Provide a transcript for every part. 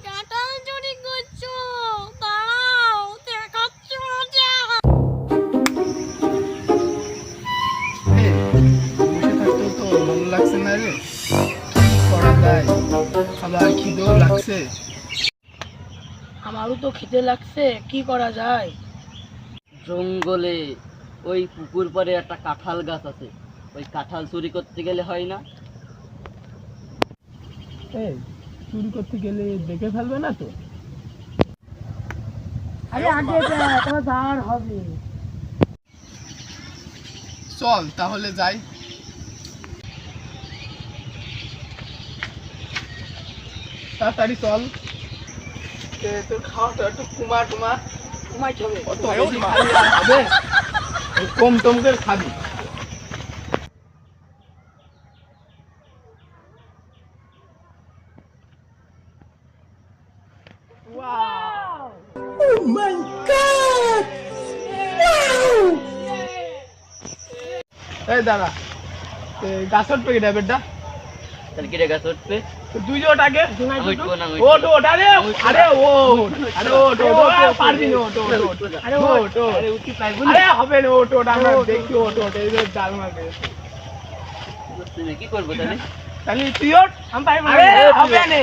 কাঁঠাল চুরি করছো, দাঁড়াও দেখাচ্ছি মজা। বসে থাকতেও তো ভালো লাগছে না রে, করা যায়, আবার খিদেও লাগছে। আমারও তো খেতে লাগছে, কি করা যায়? জঙ্গলে ওই পুকুর পাড়ে একটা কাঁঠাল গাছ আছে, ওই কাঁঠাল চুরি করতে গেলে হয় না? এই চুরি করতে গেলে দেখে ফেলবে না তো? আরে আগে যা, তোমার যাওয়ার হবে। চল তাহলে যাই। তাড়াতাড়ি চল। তোর খাওয়াটা একটু কুমা ঘুমাইতে হবে। অত বেশি খালি আর হবে? কম টম করে খাবি। এই দাঁড়া, গাছ উঠবে কি ড্রাইভারটা? তাহলে কিরে গাছ উঠবে? তুই যে ওঠ আগে। আমি উঠবো না, আমি ওঠ উঠবো ওঠ, আরে আরে ওঠ, আরে ওঠ ওঠ, পারবি না, ওঠ ওঠ ওঠ, আরে ওঠ ওঠ, আরে উঠি পাইবো আরে না। হবে না, ওঠ ওঠ, আমরা দেখি, ওঠ ওঠ, এই যে ডাল মারবে। কি করবো তাহলে? তাহলে তুই ওঠ। আমি পারবো না। আরে হবে না,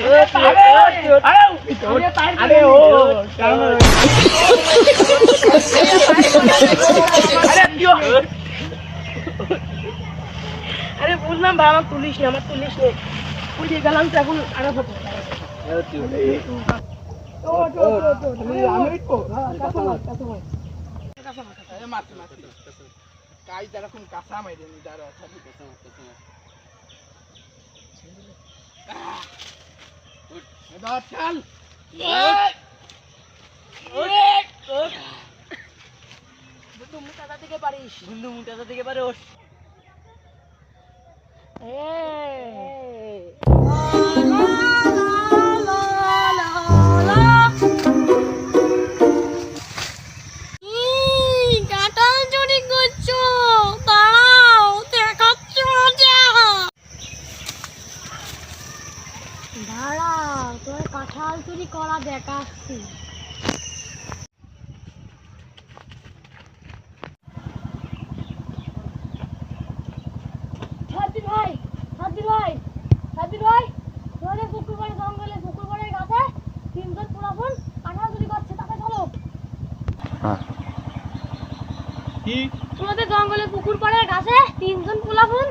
আরে উঠবি তো, ওঠ। আরে ওঠ, ডাল মারবে। আরে তুই ওঠ। আরে বুঝলাম ভাই, আমার তুলিস না, আমার তুলিস নে। ওই যে গেলাম তো এখন আরো হতো। আমি উঠবো। আরে মারতে মারতে কাজ এরকম কাঁচা মাইরে নি, দাঁড়া খাবি ধর চাল। বন্ধু মুটাটা থেকে পারিস। বন্ধু মুটাটা থেকে পারে ওঠ। কাঁঠাল চুরি করছো, দাঁড়াও দেখাচ্ছি মজা। দাঁড়াও, তোর কাঁঠাল চুরি করা দেখাচ্ছি। সাদ্দির ভাই, সাদ্দির ভাই, সাদ্দির ভাই, তোমাদের পুকুর পাড়ে জঙ্গলে পুকুর পাড়ের গাছে তিনজন পোলাপন কাঁঠাল চুরি করছে, তাকে চলো। কি তোমাদের জঙ্গলে পুকুর পাড়ের গাছে তিনজন পোলাপন